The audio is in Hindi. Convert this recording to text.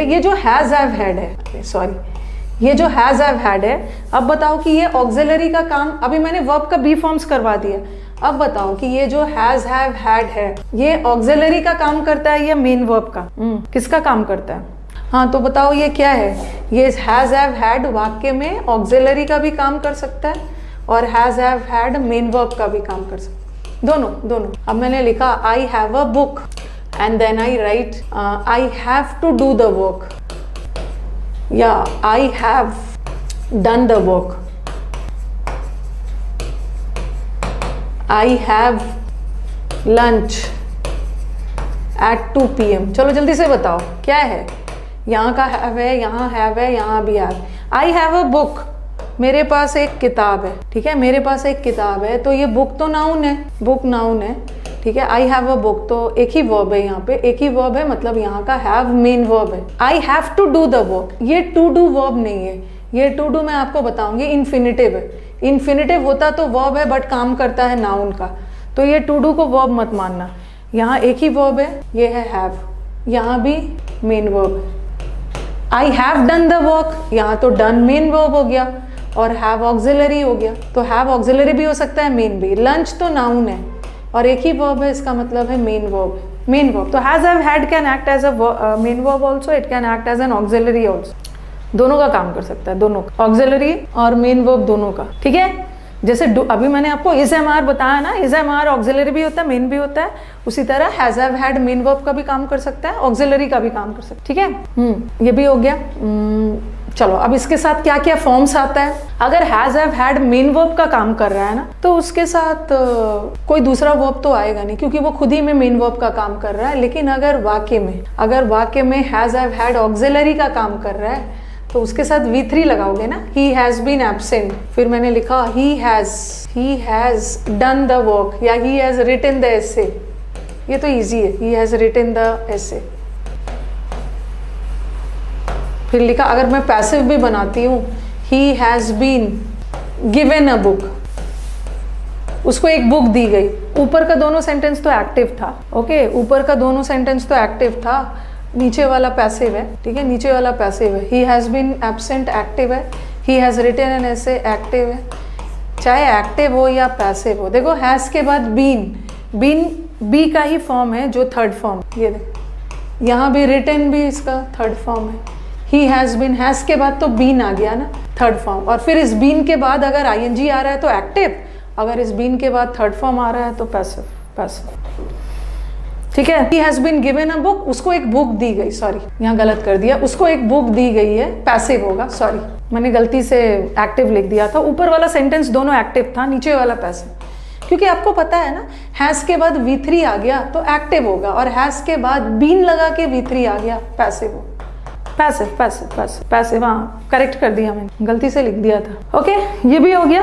ये जो हैज हैव हैड है, सॉरी, ये जो हैज हैव हैड है, अब बताओ कि ये ऑक्सिलरी का काम, अभी मैंने वर्ब का बी फॉर्म्स करवा दिया, अब बताओ कि ये जो हैज हैव हैड है ये ऑक्सिलरी का काम करता है या मेन वर्ब का? किसका काम करता है? हाँ, तो बताओ ये क्या है? ये हैज हैव हैड वाक्य में ऑक्सिलरी का भी काम कर सकता है और has have had main verb का भी काम कर सकता है, दोनों। अब मैंने लिखा I have a book and then I write I have to do the work, yeah, I have done the work, I have lunch at 2 PM। चलो जल्दी से बताओ क्या है? यहाँ का have है, यहाँ have है, यहाँ भी have। I have a book, मेरे पास एक किताब है, ठीक है, मेरे पास एक किताब है, तो ये बुक तो नाउन है, बुक नाउन है, ठीक है। आई हैव अ बुक तो एक ही वर्ब है, यहाँ पे एक ही वर्ब है, मतलब यहाँ का हैव मेन वर्ब है। I have to do the work, ये टू डू वर्ब नहीं है, ये टू डू मैं आपको बताऊंगी इन्फिनिटिव है। इन्फिनिटिव होता तो वर्ब है बट काम करता है नाउन का, तो ये टू डू को वर्ब मत मानना। यहाँ एक ही वर्ब है, ये है हैव, यहाँ भी मेन वर्ब है। I have done the work, यहाँ तो डन मेन वर्ब हो गया और हैव ऑक्सिलरी हो गया, तो हैव ऑक्सिलरी भी हो सकता है, मेन भी। लंच तो नाउन है और एक ही वर्ब है, इसका मतलब है मेन वर्ब, मेन वर्ब। तो has have had can act as a main verb also, it can act as an auxiliary also, दोनों का काम कर सकता है, दोनों का, ऑक्सिलरी और मेन वर्ब दोनों का, ठीक है। जैसे अभी मैंने आपको इज एम आर बताया ना, इज एम आर ऑक्सिलरी भी होता है, मेन भी होता है, उसी तरह has have had main verb का भी काम कर सकता है, ऑक्सिलरी का भी काम कर सकता है, ठीक है। ये भी हो गया। चलो अब इसके साथ क्या क्या फॉर्म्स आता है। अगर has have had main verb का काम कर रहा है ना, तो उसके साथ कोई दूसरा वर्ब तो आएगा नहीं, क्योंकि वो खुद ही में मेन वर्ब का काम कर रहा है। लेकिन अगर वाक्य में हैज हैव हैड ऑक्सिलरी का काम कर रहा है, तो उसके साथ V3 लगाओगे ना, ही हैज बीन एब्सेंट, फिर मैंने लिखा he has done the work या he has written the essay, ये तो इजी है, he has written the essay. फिर लिखा, अगर मैं पैसिव भी बनाती हूँ, he has been given a book, उसको एक बुक दी गई। ऊपर का दोनों सेंटेंस तो एक्टिव था, ओके, ऊपर का दोनों सेंटेंस तो एक्टिव था, नीचे वाला पैसिव है, ठीक है, नीचे वाला पैसिव है। He has been absent active है, he has written an essay active है, चाहे एक्टिव हो या पैसिव हो। देखो हैज के बाद बीन बी का ही फॉर्म है, जो थर्ड फॉर्म, ये देखो यहाँ भी रिटन भी इसका थर्ड फॉर्म है। ही हैज बीन, हैज के बाद तो बीन आ गया ना, थर्ड फॉर्म, और फिर इस बीन के बाद अगर आईएनजी आ रहा है तो एक्टिव, अगर इस बीन के बाद थर्ड फॉर्म आ रहा है तो पैसिव, ठीक है। He has been given a book, उसको एक बुक दी गई, सॉरी यहाँ गलत कर दिया, उसको एक बुक दी गई है, पैसिव होगा, सॉरी मैंने गलती से एक्टिव लिख दिया था। ऊपर वाला सेंटेंस दोनों एक्टिव था, नीचे वाला पैसिव, क्योंकि आपको पता है ना, हैज के बाद V3 आ गया तो एक्टिव होगा, और हैज के बाद बीन लगा के V3 आ गया, पैसिव होगा। पैसिव, हाँ करेक्ट कर दिया मैंने, गलती से लिख दिया था, ओके, ये भी हो गया।